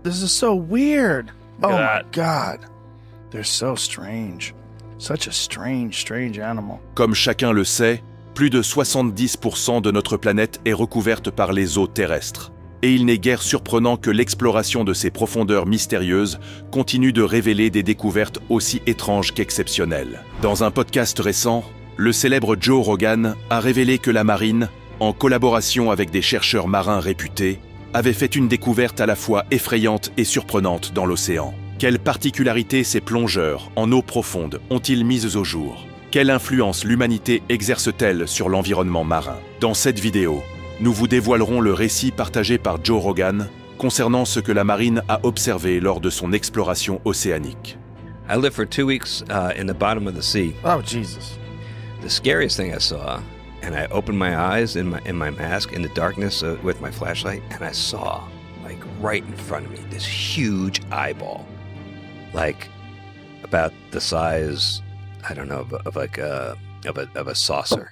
This is so weird. Oh my God. They're so strange. Such a strange animal. Comme chacun le sait, plus de 70% de notre planète est recouverte par les eaux terrestres. Et il n'est guère surprenant que l'exploration de ces profondeurs mystérieuses continue de révéler des découvertes aussi étranges qu'exceptionnelles. Dans un podcast récent, le célèbre Joe Rogan a révélé que la marine, en collaboration avec des chercheurs marins réputés, avait fait une découverte à la fois effrayante et surprenante dans l'océan. Quelles particularités ces plongeurs en eau profonde ont-ils mises au jour? Quelle influence l'humanité exerce-t-elle sur l'environnement marin? Dans cette vidéo, nous vous dévoilerons le récit partagé par Joe Rogan concernant ce que la marine a observé lors de son exploration océanique. I lived for 2 weeks in the bottom of the sea. Oh, Jesus. The scariest thing I saw, and I opened my eyes in my mask in the darkness with my flashlight, and I saw, like right in front of me, this huge eyeball, like about the size, I don't know, of a saucer.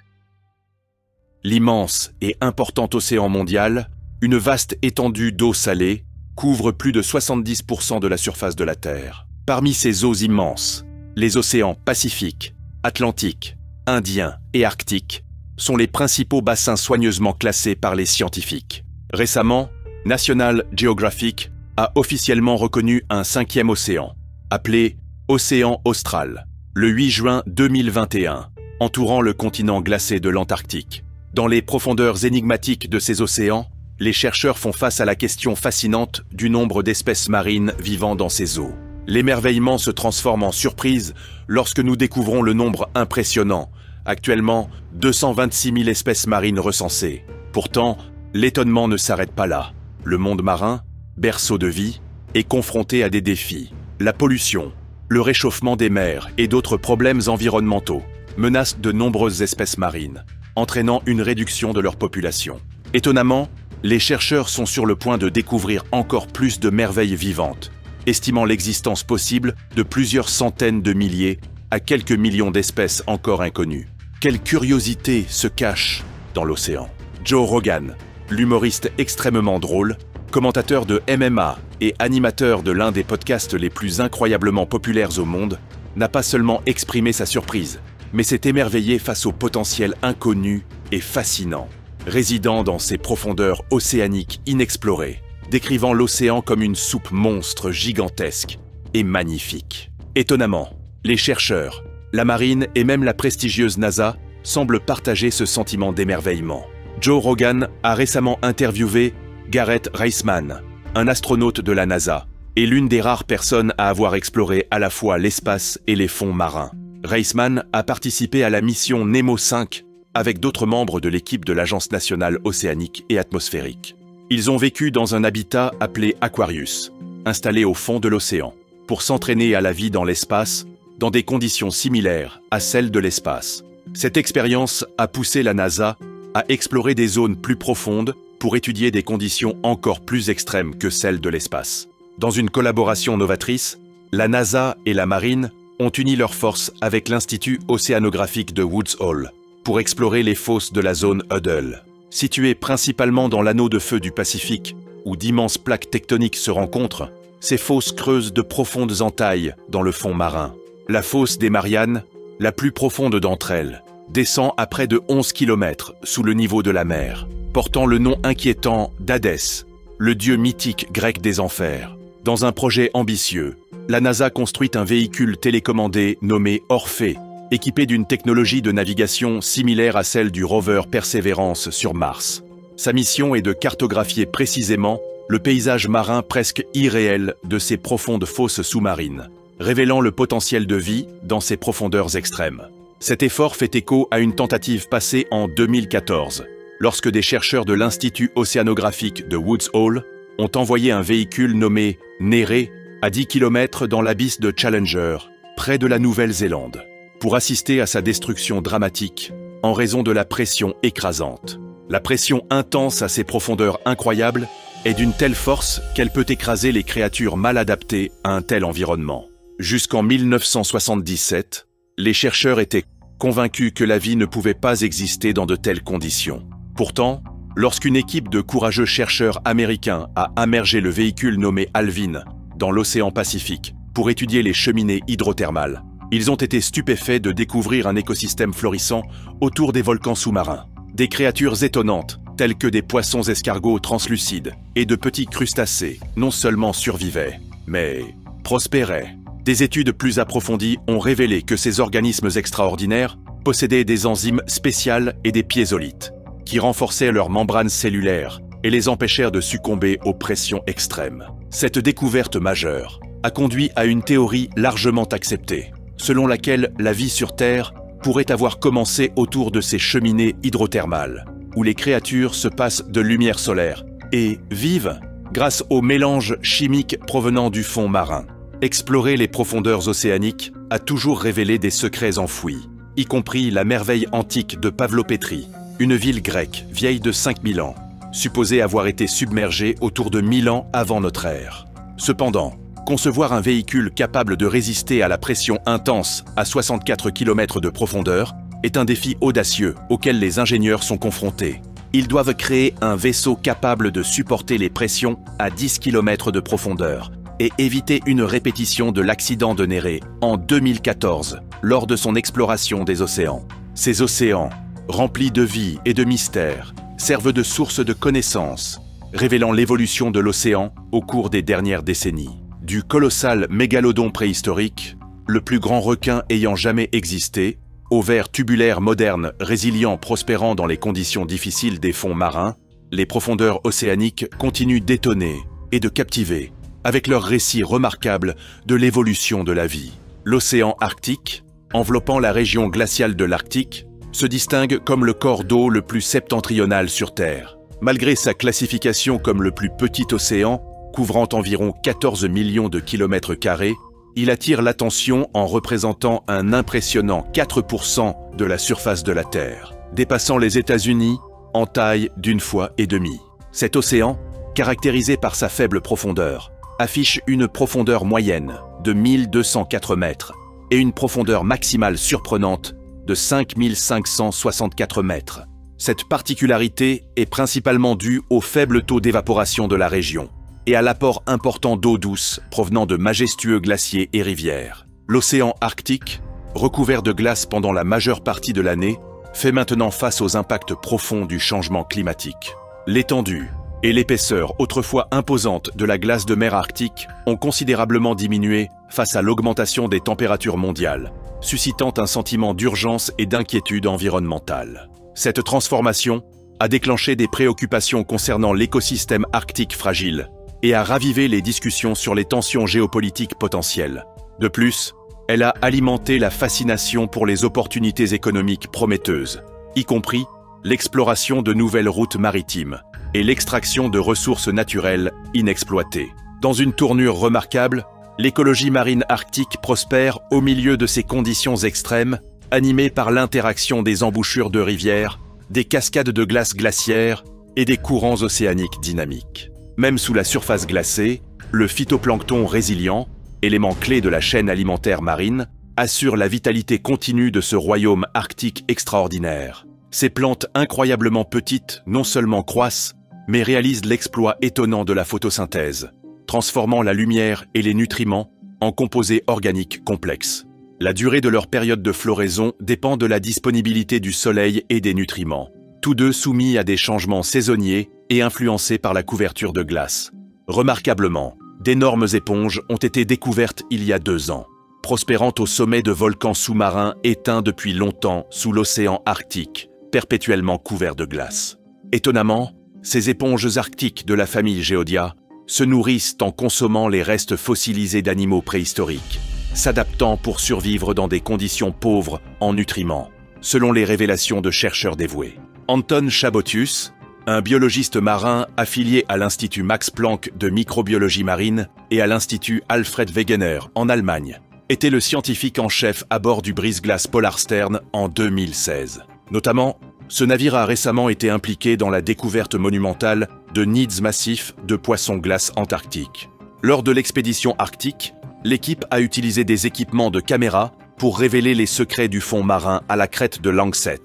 L'immense et important océan mondial, une vaste étendue d'eau salée, couvre plus de 70% de la surface de la Terre. Parmi ces eaux immenses, les océans Pacifique, Atlantique, Indien et Arctique sont les principaux bassins soigneusement classés par les scientifiques. Récemment, National Geographic a officiellement reconnu un 5e océan, appelé Océan Austral, le 8 juin 2021, entourant le continent glacé de l'Antarctique. Dans les profondeurs énigmatiques de ces océans, les chercheurs font face à la question fascinante du nombre d'espèces marines vivant dans ces eaux. L'émerveillement se transforme en surprise lorsque nous découvrons le nombre impressionnant, actuellement 226 000 espèces marines recensées. Pourtant, l'étonnement ne s'arrête pas là. Le monde marin, berceau de vie, est confronté à des défis. La pollution, le réchauffement des mers et d'autres problèmes environnementaux menacent de nombreuses espèces marines, entraînant une réduction de leur population. Étonnamment, les chercheurs sont sur le point de découvrir encore plus de merveilles vivantes, estimant l'existence possible de plusieurs centaines de milliers à quelques millions d'espèces encore inconnues. Quelle curiosité se cache dans l'océan? Joe Rogan, l'humoriste extrêmement drôle, commentateur de MMA et animateur de l'un des podcasts les plus incroyablement populaires au monde, n'a pas seulement exprimé sa surprise, mais s'est émerveillé face au potentiel inconnu et fascinant, résidant dans ces profondeurs océaniques inexplorées, décrivant l'océan comme une soupe monstre gigantesque et magnifique. Étonnamment, les chercheurs, la marine et même la prestigieuse NASA semblent partager ce sentiment d'émerveillement. Joe Rogan a récemment interviewé Gareth Reisman, un astronaute de la NASA, et l'une des rares personnes à avoir exploré à la fois l'espace et les fonds marins. Reisman a participé à la mission Nemo 5 avec d'autres membres de l'équipe de l'Agence nationale océanique et atmosphérique. Ils ont vécu dans un habitat appelé Aquarius, installé au fond de l'océan, pour s'entraîner à la vie dans l'espace, dans des conditions similaires à celles de l'espace. Cette expérience a poussé la NASA à explorer des zones plus profondes pour étudier des conditions encore plus extrêmes que celles de l'espace. Dans une collaboration novatrice, la NASA et la marine ont uni leurs forces avec l'Institut océanographique de Woods Hole pour explorer les fosses de la zone Huddle. Situées principalement dans l'anneau de feu du Pacifique, où d'immenses plaques tectoniques se rencontrent, ces fosses creusent de profondes entailles dans le fond marin. La fosse des Mariannes, la plus profonde d'entre elles, descend à près de 11 km sous le niveau de la mer, portant le nom inquiétant d'Hadès, le dieu mythique grec des enfers. Dans un projet ambitieux, la NASA construit un véhicule télécommandé nommé Orphée, équipé d'une technologie de navigation similaire à celle du rover Perseverance sur Mars. Sa mission est de cartographier précisément le paysage marin presque irréel de ces profondes fosses sous-marines, révélant le potentiel de vie dans ces profondeurs extrêmes. Cet effort fait écho à une tentative passée en 2014, lorsque des chercheurs de l'Institut océanographique de Woods Hole ont envoyé un véhicule nommé Néré à 10 km dans l'abysse de Challenger, près de la Nouvelle-Zélande, pour assister à sa destruction dramatique en raison de la pression écrasante. La pression intense à ces profondeurs incroyables est d'une telle force qu'elle peut écraser les créatures mal adaptées à un tel environnement. Jusqu'en 1977, les chercheurs étaient convaincus que la vie ne pouvait pas exister dans de telles conditions. Pourtant, lorsqu'une équipe de courageux chercheurs américains a immergé le véhicule nommé Alvin dans l'océan Pacifique pour étudier les cheminées hydrothermales. Ils ont été stupéfaits de découvrir un écosystème florissant autour des volcans sous-marins. Des créatures étonnantes, telles que des poissons escargots translucides et de petits crustacés, non seulement survivaient, mais prospéraient. Des études plus approfondies ont révélé que ces organismes extraordinaires possédaient des enzymes spéciales et des piézolites, qui renforçaient leurs membranes cellulaires et les empêchèrent de succomber aux pressions extrêmes. Cette découverte majeure a conduit à une théorie largement acceptée, selon laquelle la vie sur Terre pourrait avoir commencé autour de ces cheminées hydrothermales, où les créatures se passent de lumière solaire et vivent grâce au mélange chimique provenant du fond marin. Explorer les profondeurs océaniques a toujours révélé des secrets enfouis, y compris la merveille antique de Pavlopétrie, une ville grecque vieille de 5000 ans, supposée avoir été submergée autour de 1000 ans avant notre ère. Cependant, concevoir un véhicule capable de résister à la pression intense à 64 km de profondeur est un défi audacieux auquel les ingénieurs sont confrontés. Ils doivent créer un vaisseau capable de supporter les pressions à 10 km de profondeur et éviter une répétition de l'accident de Néré en 2014 lors de son exploration des océans. Ces océans, remplis de vie et de mystères, servent de source de connaissances, révélant l'évolution de l'océan au cours des dernières décennies. Du colossal mégalodon préhistorique, le plus grand requin ayant jamais existé, aux vers tubulaires modernes résilients prospérant dans les conditions difficiles des fonds marins, les profondeurs océaniques continuent d'étonner et de captiver avec leurs récits remarquables de l'évolution de la vie. L'océan Arctique, enveloppant la région glaciale de l'Arctique, se distingue comme le corps d'eau le plus septentrional sur Terre. Malgré sa classification comme le plus petit océan, couvrant environ 14 millions de kilomètres carrés, il attire l'attention en représentant un impressionnant 4% de la surface de la Terre, dépassant les États-Unis en taille d'une fois et demie. Cet océan, caractérisé par sa faible profondeur, affiche une profondeur moyenne de 1204 mètres et une profondeur maximale surprenante de 5564 mètres. Cette particularité est principalement due au faible taux d'évaporation de la région et à l'apport important d'eau douce provenant de majestueux glaciers et rivières. L'océan Arctique, recouvert de glace pendant la majeure partie de l'année, fait maintenant face aux impacts profonds du changement climatique. L'étendue et l'épaisseur autrefois imposantes de la glace de mer Arctique ont considérablement diminué face à l'augmentation des températures mondiales, suscitant un sentiment d'urgence et d'inquiétude environnementale. Cette transformation a déclenché des préoccupations concernant l'écosystème arctique fragile et a ravivé les discussions sur les tensions géopolitiques potentielles. De plus, elle a alimenté la fascination pour les opportunités économiques prometteuses, y compris l'exploration de nouvelles routes maritimes et l'extraction de ressources naturelles inexploitées. Dans une tournure remarquable, l'écologie marine arctique prospère au milieu de ces conditions extrêmes, animée par l'interaction des embouchures de rivières, des cascades de glace glaciaires et des courants océaniques dynamiques. Même sous la surface glacée, le phytoplancton résilient, élément clé de la chaîne alimentaire marine, assure la vitalité continue de ce royaume arctique extraordinaire. Ces plantes incroyablement petites non seulement croissent, mais réalisent l'exploit étonnant de la photosynthèse, transformant la lumière et les nutriments en composés organiques complexes. La durée de leur période de floraison dépend de la disponibilité du soleil et des nutriments, tous deux soumis à des changements saisonniers et influencés par la couverture de glace. Remarquablement, d'énormes éponges ont été découvertes il y a 2 ans, prospérant au sommet de volcans sous-marins éteints depuis longtemps sous l'océan Arctique, perpétuellement couvert de glace. Étonnamment, ces éponges arctiques de la famille Geodia se nourrissent en consommant les restes fossilisés d'animaux préhistoriques, s'adaptant pour survivre dans des conditions pauvres en nutriments, selon les révélations de chercheurs dévoués. Anton Chabotius, un biologiste marin affilié à l'Institut Max Planck de microbiologie marine et à l'Institut Alfred Wegener en Allemagne, était le scientifique en chef à bord du brise-glace Polarstern en 2016. Notamment, ce navire a récemment été impliqué dans la découverte monumentale de nids massifs de poissons-glace antarctiques. Lors de l'expédition arctique, l'équipe a utilisé des équipements de caméra pour révéler les secrets du fond marin à la crête de Langset.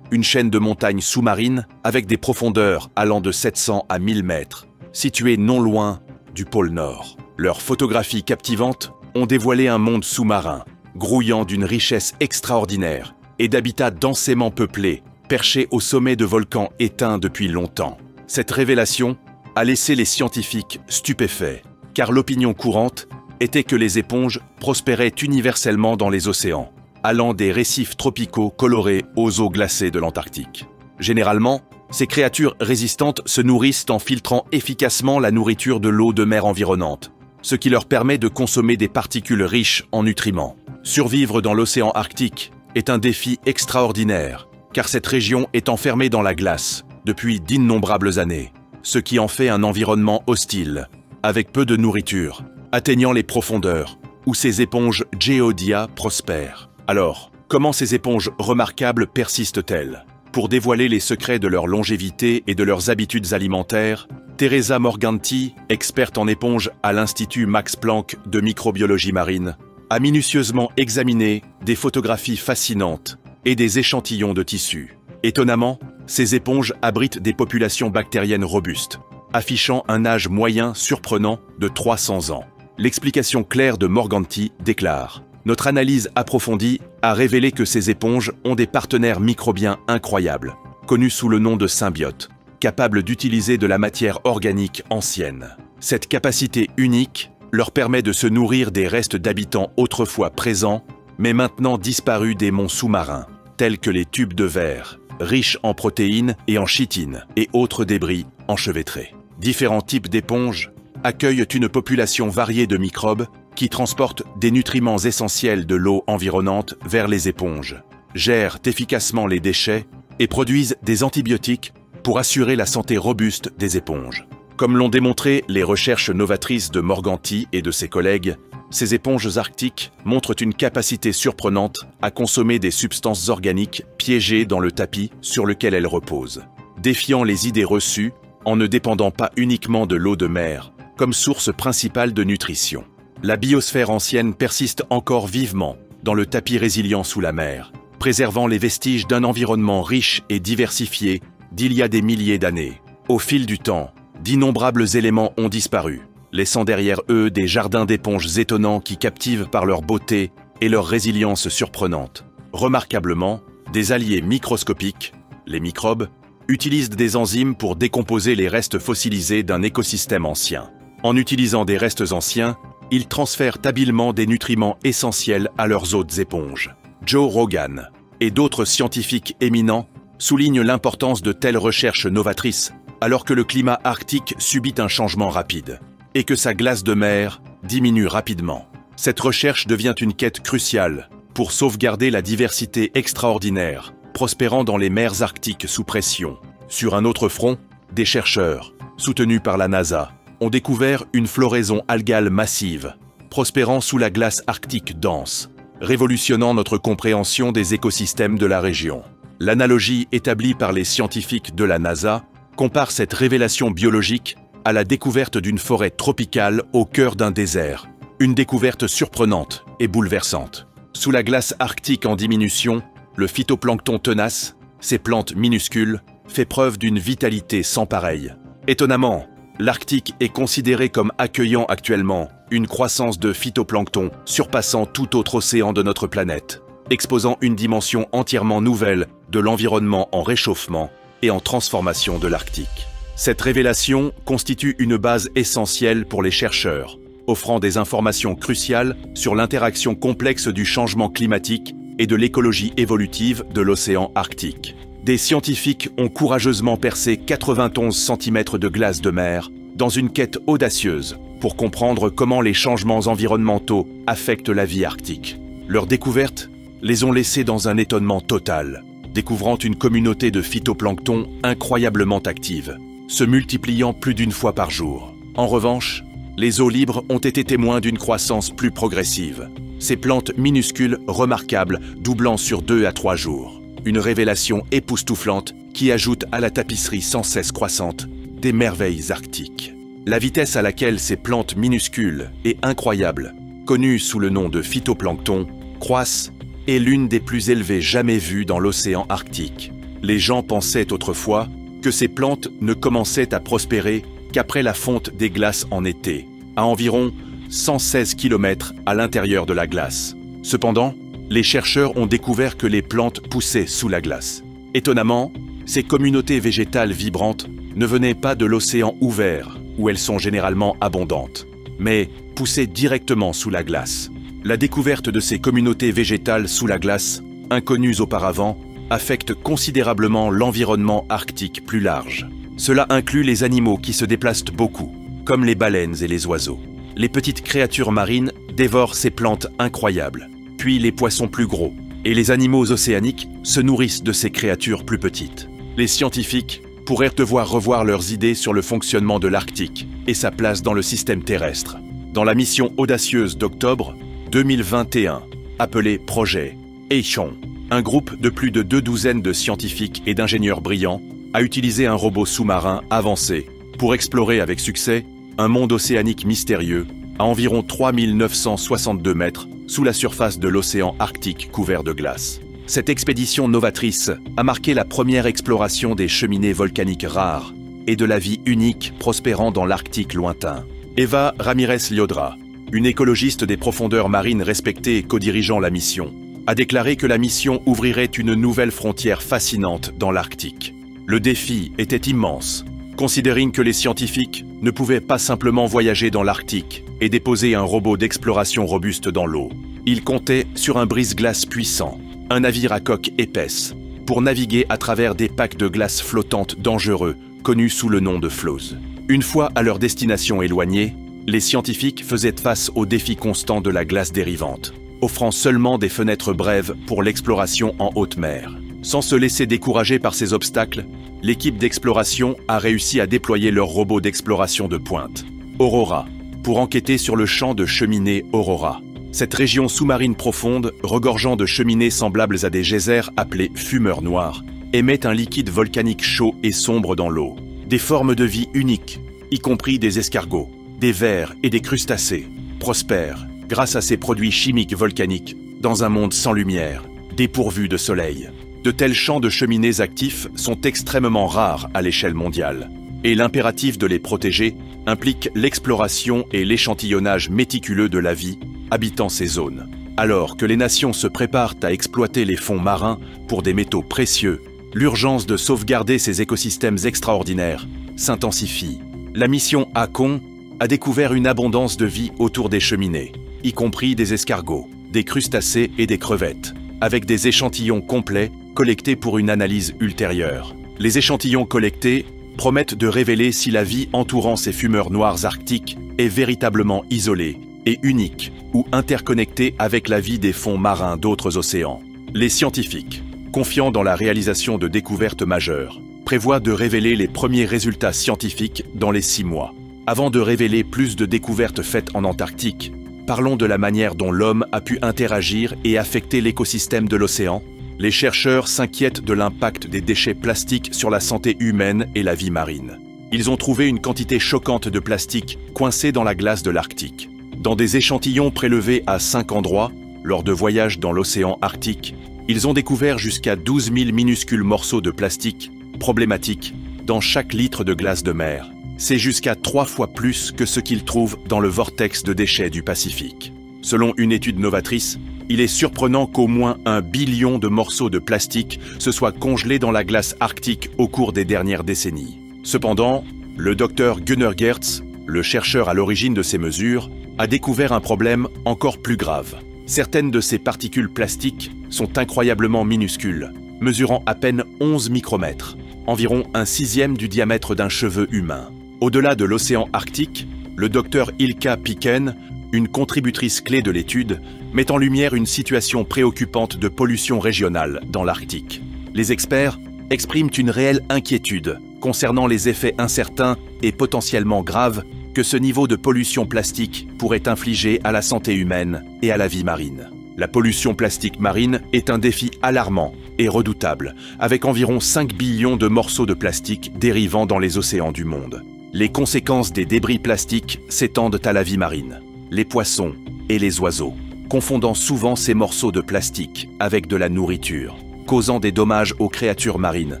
une chaîne de montagnes sous-marines avec des profondeurs allant de 700 à 1000 mètres, situées non loin du pôle Nord. Leurs photographies captivantes ont dévoilé un monde sous-marin, grouillant d'une richesse extraordinaire et d'habitats densément peuplés, perchés au sommet de volcans éteints depuis longtemps. Cette révélation a laissé les scientifiques stupéfaits, car l'opinion courante était que les éponges prospéraient universellement dans les océans, allant des récifs tropicaux colorés aux eaux glacées de l'Antarctique. Généralement, ces créatures résistantes se nourrissent en filtrant efficacement la nourriture de l'eau de mer environnante, ce qui leur permet de consommer des particules riches en nutriments. Survivre dans l'océan Arctique est un défi extraordinaire, car cette région est enfermée dans la glace depuis d'innombrables années, ce qui en fait un environnement hostile, avec peu de nourriture, atteignant les profondeurs, où ces éponges Geodia prospèrent. Alors, comment ces éponges remarquables persistent-elles? Pour dévoiler les secrets de leur longévité et de leurs habitudes alimentaires, Teresa Morganti, experte en éponges à l'Institut Max Planck de microbiologie marine, a minutieusement examiné des photographies fascinantes et des échantillons de tissus. Étonnamment, ces éponges abritent des populations bactériennes robustes, affichant un âge moyen surprenant de 300 ans. L'explication claire de Morganti déclare: « Notre analyse approfondie a révélé que ces éponges ont des partenaires microbiens incroyables, connus sous le nom de symbiotes, capables d'utiliser de la matière organique ancienne. Cette capacité unique leur permet de se nourrir des restes d'habitants autrefois présents, mais maintenant disparus des monts sous-marins, tels que les tubes de verre, riches en protéines et en chitine, et autres débris enchevêtrés. Différents types d'éponges accueillent une population variée de microbes qui transportent des nutriments essentiels de l'eau environnante vers les éponges, gèrent efficacement les déchets et produisent des antibiotiques pour assurer la santé robuste des éponges. Comme l'ont démontré les recherches novatrices de Morganti et de ses collègues, ces éponges arctiques montrent une capacité surprenante à consommer des substances organiques piégées dans le tapis sur lequel elles reposent, défiant les idées reçues en ne dépendant pas uniquement de l'eau de mer comme source principale de nutrition. La biosphère ancienne persiste encore vivement dans le tapis résilient sous la mer, préservant les vestiges d'un environnement riche et diversifié d'il y a des milliers d'années. Au fil du temps, d'innombrables éléments ont disparu, laissant derrière eux des jardins d'éponges étonnants qui captivent par leur beauté et leur résilience surprenante. Remarquablement, des alliés microscopiques, les microbes, utilisent des enzymes pour décomposer les restes fossilisés d'un écosystème ancien. En utilisant des restes anciens, ils transfèrent habilement des nutriments essentiels à leurs hôtes éponges. Joe Rogan et d'autres scientifiques éminents soulignent l'importance de telles recherches novatrices alors que le climat arctique subit un changement rapide et que sa glace de mer diminue rapidement. Cette recherche devient une quête cruciale pour sauvegarder la diversité extraordinaire prospérant dans les mers arctiques sous pression. Sur un autre front, des chercheurs, soutenus par la NASA, ont découvert une floraison algale massive, prospérant sous la glace arctique dense, révolutionnant notre compréhension des écosystèmes de la région. L'analogie établie par les scientifiques de la NASA compare cette révélation biologique à la découverte d'une forêt tropicale au cœur d'un désert, une découverte surprenante et bouleversante. Sous la glace arctique en diminution, le phytoplancton tenace, ces plantes minuscules, fait preuve d'une vitalité sans pareille. Étonnamment, l'Arctique est considéré comme accueillant actuellement une croissance de phytoplancton surpassant tout autre océan de notre planète, exposant une dimension entièrement nouvelle de l'environnement en réchauffement et en transformation de l'Arctique. Cette révélation constitue une base essentielle pour les chercheurs, offrant des informations cruciales sur l'interaction complexe du changement climatique et de l'écologie évolutive de l'océan Arctique. Des scientifiques ont courageusement percé 91 cm de glace de mer dans une quête audacieuse pour comprendre comment les changements environnementaux affectent la vie arctique. Leurs découvertes les ont laissés dans un étonnement total, découvrant une communauté de phytoplancton incroyablement active, se multipliant plus d'une fois par jour. En revanche, les eaux libres ont été témoins d'une croissance plus progressive, ces plantes minuscules remarquables doublant sur 2 à 3 jours. Une révélation époustouflante qui ajoute à la tapisserie sans cesse croissante des merveilles arctiques. La vitesse à laquelle ces plantes minuscules et incroyables, connues sous le nom de phytoplancton, croissent est l'une des plus élevées jamais vues dans l'océan Arctique, Les gens pensaient autrefois que ces plantes ne commençaient à prospérer qu'après la fonte des glaces en été, à environ 116 km à l'intérieur de la glace. Cependant, les chercheurs ont découvert que les plantes poussaient sous la glace. Étonnamment, ces communautés végétales vibrantes ne venaient pas de l'océan ouvert, où elles sont généralement abondantes, mais poussaient directement sous la glace. La découverte de ces communautés végétales sous la glace, inconnues auparavant, affecte considérablement l'environnement arctique plus large. Cela inclut les animaux qui se déplacent beaucoup, comme les baleines et les oiseaux. Les petites créatures marines dévorent ces plantes incroyables, puis les poissons plus gros, et les animaux océaniques se nourrissent de ces créatures plus petites. Les scientifiques pourraient devoir revoir leurs idées sur le fonctionnement de l'Arctique et sa place dans le système terrestre. Dans la mission audacieuse d'octobre 2021, appelée Projet Eichon, un groupe de plus de 2 douzaines de scientifiques et d'ingénieurs brillants a utilisé un robot sous-marin avancé pour explorer avec succès un monde océanique mystérieux à environ 3962 mètres sous la surface de l'océan Arctique couvert de glace. Cette expédition novatrice a marqué la première exploration des cheminées volcaniques rares et de la vie unique prospérant dans l'Arctique lointain. Eva Ramirez-Liodra, une écologiste des profondeurs marines respectée et co-dirigeant la mission, a déclaré que la mission ouvrirait une nouvelle frontière fascinante dans l'Arctique. Le défi était immense, considérant que les scientifiques ne pouvaient pas simplement voyager dans l'Arctique et déposer un robot d'exploration robuste dans l'eau. Ils comptaient sur un brise-glace puissant, un navire à coque épaisse, pour naviguer à travers des packs de glace flottantes dangereux, connus sous le nom de flows. Une fois à leur destination éloignée, les scientifiques faisaient face au défi constant de la glace dérivante, offrant seulement des fenêtres brèves pour l'exploration en haute mer. Sans se laisser décourager par ces obstacles, l'équipe d'exploration a réussi à déployer leur robot d'exploration de pointe, Aurora, pour enquêter sur le champ de cheminée Aurora. Cette région sous-marine profonde, regorgeant de cheminées semblables à des geysers appelés fumeurs noirs, émet un liquide volcanique chaud et sombre dans l'eau. Des formes de vie uniques, y compris des escargots, des vers et des crustacés, prospèrent grâce à ces produits chimiques volcaniques dans un monde sans lumière, dépourvu de soleil. De tels champs de cheminées actifs sont extrêmement rares à l'échelle mondiale, et l'impératif de les protéger implique l'exploration et l'échantillonnage méticuleux de la vie habitant ces zones. Alors que les nations se préparent à exploiter les fonds marins pour des métaux précieux, l'urgence de sauvegarder ces écosystèmes extraordinaires s'intensifie. La mission Hakon a découvert une abondance de vie autour des cheminées, y compris des escargots, des crustacés et des crevettes, avec des échantillons complets collectés pour une analyse ultérieure. Les échantillons collectés promettent de révéler si la vie entourant ces fumeurs noirs arctiques est véritablement isolée et unique ou interconnectée avec la vie des fonds marins d'autres océans. Les scientifiques, confiants dans la réalisation de découvertes majeures, prévoient de révéler les premiers résultats scientifiques dans les 6 mois. Avant de révéler plus de découvertes faites en Antarctique, parlons de la manière dont l'homme a pu interagir et affecter l'écosystème de l'océan. Les chercheurs s'inquiètent de l'impact des déchets plastiques sur la santé humaine et la vie marine. Ils ont trouvé une quantité choquante de plastique coincée dans la glace de l'Arctique. Dans des échantillons prélevés à 5 endroits, lors de voyages dans l'océan Arctique, ils ont découvert jusqu'à 12 000 minuscules morceaux de plastique problématiques dans chaque litre de glace de mer. C'est jusqu'à 3 fois plus que ce qu'ils trouvent dans le vortex de déchets du Pacifique. Selon une étude novatrice, il est surprenant qu'au moins 1 billion de morceaux de plastique se soient congelés dans la glace arctique au cours des dernières décennies. Cependant, le docteur Gunnar Geertz, le chercheur à l'origine de ces mesures, a découvert un problème encore plus grave. Certaines de ces particules plastiques sont incroyablement minuscules, mesurant à peine 11 micromètres, environ 1/6 du diamètre d'un cheveu humain. Au-delà de l'océan Arctique, le docteur Ilka Piken, une contributrice clé de l'étude, met en lumière une situation préoccupante de pollution régionale dans l'Arctique. Les experts expriment une réelle inquiétude concernant les effets incertains et potentiellement graves que ce niveau de pollution plastique pourrait infliger à la santé humaine et à la vie marine. La pollution plastique marine est un défi alarmant et redoutable, avec environ 5 billions de morceaux de plastique dérivant dans les océans du monde. Les conséquences des débris plastiques s'étendent à la vie marine, les poissons et les oiseaux, confondant souvent ces morceaux de plastique avec de la nourriture. causant des dommages aux créatures marines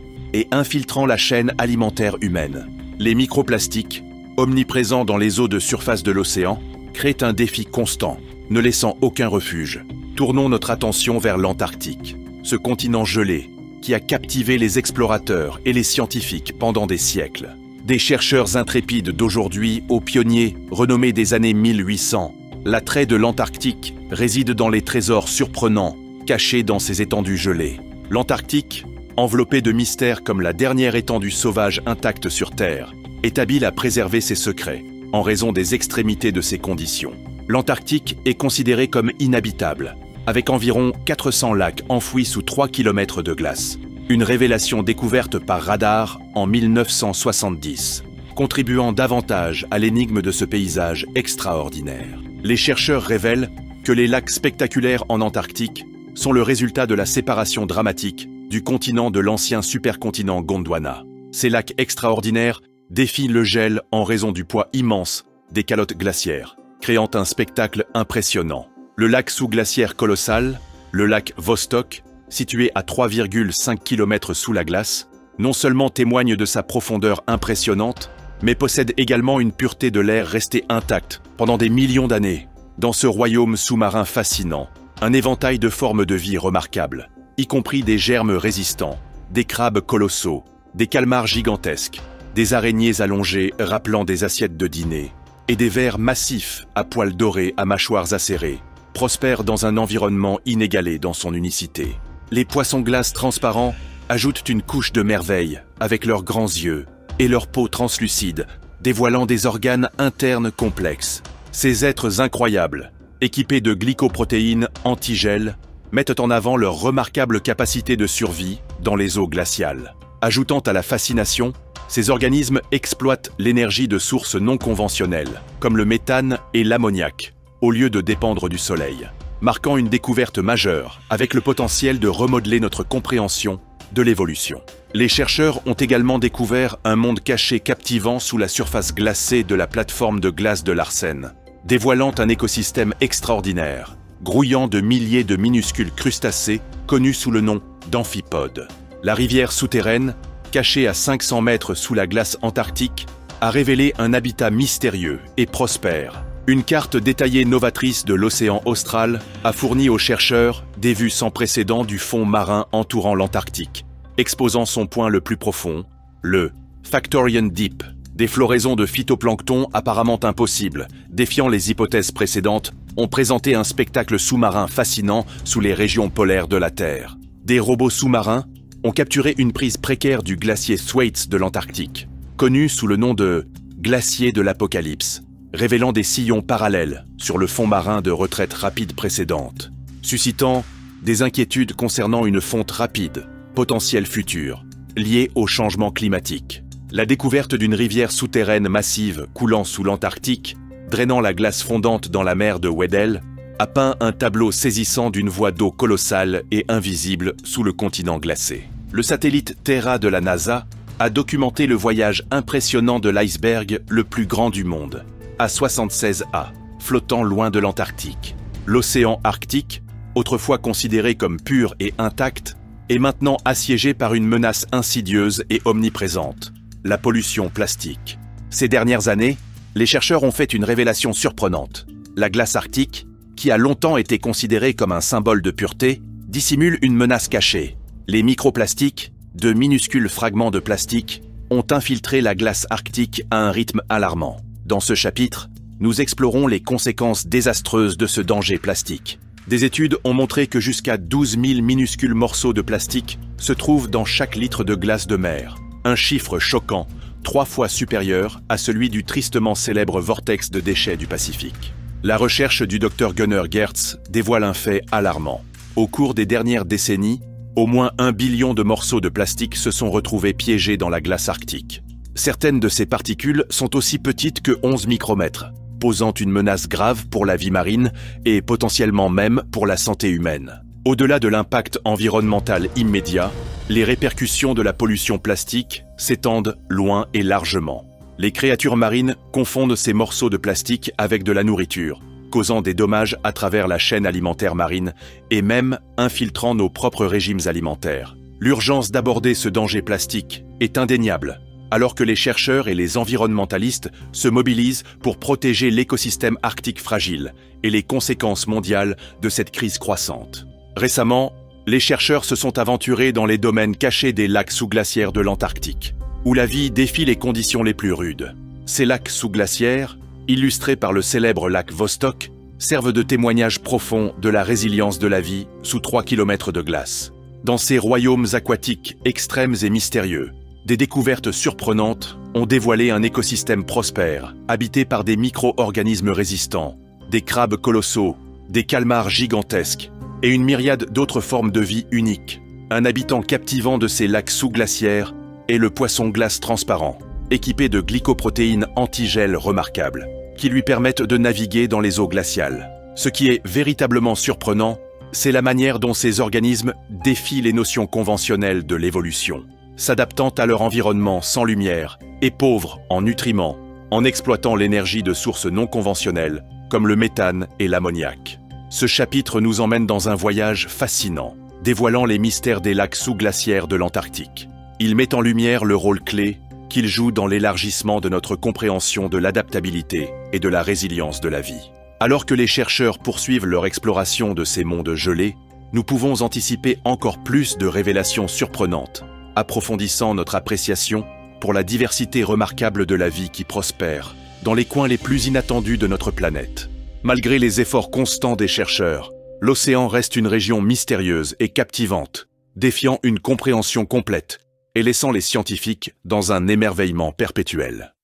et infiltrant la chaîne alimentaire humaine. Les microplastiques, omniprésents dans les eaux de surface de l'océan, créent un défi constant, ne laissant aucun refuge. Tournons notre attention vers l'Antarctique, ce continent gelé qui a captivé les explorateurs et les scientifiques pendant des siècles. Des chercheurs intrépides d'aujourd'hui aux pionniers renommés des années 1800, l'attrait de l'Antarctique réside dans les trésors surprenants cachés dans ces étendues gelées. L'Antarctique, enveloppée de mystères comme la dernière étendue sauvage intacte sur Terre, est habile à préserver ses secrets en raison des extrémités de ses conditions. L'Antarctique est considérée comme inhabitable, avec environ 400 lacs enfouis sous 3 km de glace. Une révélation découverte par radar en 1970, contribuant davantage à l'énigme de ce paysage extraordinaire. Les chercheurs révèlent que les lacs spectaculaires en Antarctique sont le résultat de la séparation dramatique du continent de l'ancien supercontinent Gondwana. Ces lacs extraordinaires défient le gel en raison du poids immense des calottes glaciaires, créant un spectacle impressionnant. Le lac sous-glaciaire colossal, le lac Vostok, situé à 3,5 km sous la glace, non seulement témoigne de sa profondeur impressionnante, mais possède également une pureté de l'air restée intacte pendant des millions d'années. Dans ce royaume sous-marin fascinant, un éventail de formes de vie remarquables, y compris des germes résistants, des crabes colossaux, des calmars gigantesques, des araignées allongées rappelant des assiettes de dîner, et des vers massifs à poils dorés à mâchoires acérées, prospèrent dans un environnement inégalé dans son unicité. Les poissons-glaces transparents ajoutent une couche de merveille avec leurs grands yeux et leur peau translucide, dévoilant des organes internes complexes. Ces êtres incroyables, équipés de glycoprotéines antigel, mettent en avant leur remarquable capacité de survie dans les eaux glaciales. Ajoutant à la fascination, ces organismes exploitent l'énergie de sources non conventionnelles, comme le méthane et l'ammoniac, au lieu de dépendre du soleil, marquant une découverte majeure avec le potentiel de remodeler notre compréhension de l'évolution. Les chercheurs ont également découvert un monde caché captivant sous la surface glacée de la plateforme de glace de Larsen, dévoilant un écosystème extraordinaire, grouillant de milliers de minuscules crustacés connus sous le nom d'amphipodes. La rivière souterraine, cachée à 500 mètres sous la glace antarctique, a révélé un habitat mystérieux et prospère. Une carte détaillée novatrice de l'océan austral a fourni aux chercheurs des vues sans précédent du fond marin entourant l'Antarctique, exposant son point le plus profond, le Factorian Deep, des floraisons de phytoplancton apparemment impossibles, défiant les hypothèses précédentes, ont présenté un spectacle sous-marin fascinant sous les régions polaires de la Terre. Des robots sous-marins ont capturé une prise précaire du glacier Thwaites de l'Antarctique, connu sous le nom de glacier de l'Apocalypse, révélant des sillons parallèles sur le fond marin de retraite rapide précédente, suscitant des inquiétudes concernant une fonte rapide, potentielle future, liée au changement climatique. La découverte d'une rivière souterraine massive coulant sous l'Antarctique, drainant la glace fondante dans la mer de Weddell, a peint un tableau saisissant d'une voie d'eau colossale et invisible sous le continent glacé. Le satellite Terra de la NASA a documenté le voyage impressionnant de l'iceberg le plus grand du monde, A76A, flottant loin de l'Antarctique. L'océan Arctique, autrefois considéré comme pur et intact, est maintenant assiégé par une menace insidieuse et omniprésente, la pollution plastique. Ces dernières années, les chercheurs ont fait une révélation surprenante. La glace arctique, qui a longtemps été considérée comme un symbole de pureté, dissimule une menace cachée. Les microplastiques, de minuscules fragments de plastique, ont infiltré la glace arctique à un rythme alarmant. Dans ce chapitre, nous explorons les conséquences désastreuses de ce danger plastique. Des études ont montré que jusqu'à 12 000 minuscules morceaux de plastique se trouvent dans chaque litre de glace de mer, un chiffre choquant, 3 fois supérieur à celui du tristement célèbre vortex de déchets du Pacifique. La recherche du Dr Gunnar Gertz dévoile un fait alarmant. Au cours des dernières décennies, au moins 1 billion de morceaux de plastique se sont retrouvés piégés dans la glace arctique. Certaines de ces particules sont aussi petites que 11 micromètres, posant une menace grave pour la vie marine et potentiellement même pour la santé humaine. Au-delà de l'impact environnemental immédiat, les répercussions de la pollution plastique s'étendent loin et largement. Les créatures marines confondent ces morceaux de plastique avec de la nourriture, causant des dommages à travers la chaîne alimentaire marine et même infiltrant nos propres régimes alimentaires. L'urgence d'aborder ce danger plastique est indéniable, alors que les chercheurs et les environnementalistes se mobilisent pour protéger l'écosystème arctique fragile et les conséquences mondiales de cette crise croissante. Récemment, les chercheurs se sont aventurés dans les domaines cachés des lacs sous-glaciaires de l'Antarctique, où la vie défie les conditions les plus rudes. Ces lacs sous-glaciaires, illustrés par le célèbre lac Vostok, servent de témoignage profond de la résilience de la vie sous 3 km de glace. Dans ces royaumes aquatiques extrêmes et mystérieux, des découvertes surprenantes ont dévoilé un écosystème prospère, habité par des micro-organismes résistants, des crabes colossaux, des calmars gigantesques et une myriade d'autres formes de vie uniques. Un habitant captivant de ces lacs sous-glaciaires est le poisson glace transparent, équipé de glycoprotéines antigel remarquables, qui lui permettent de naviguer dans les eaux glaciales. Ce qui est véritablement surprenant, c'est la manière dont ces organismes défient les notions conventionnelles de l'évolution, s'adaptant à leur environnement sans lumière et pauvres en nutriments, en exploitant l'énergie de sources non conventionnelles comme le méthane et l'ammoniac. Ce chapitre nous emmène dans un voyage fascinant, dévoilant les mystères des lacs sous-glaciaires de l'Antarctique. Il met en lumière le rôle clé qu'il joue dans l'élargissement de notre compréhension de l'adaptabilité et de la résilience de la vie. Alors que les chercheurs poursuivent leur exploration de ces mondes gelés, nous pouvons anticiper encore plus de révélations surprenantes, approfondissant notre appréciation pour la diversité remarquable de la vie qui prospère dans les coins les plus inattendus de notre planète. Malgré les efforts constants des chercheurs, l'océan reste une région mystérieuse et captivante, défiant une compréhension complète et laissant les scientifiques dans un émerveillement perpétuel.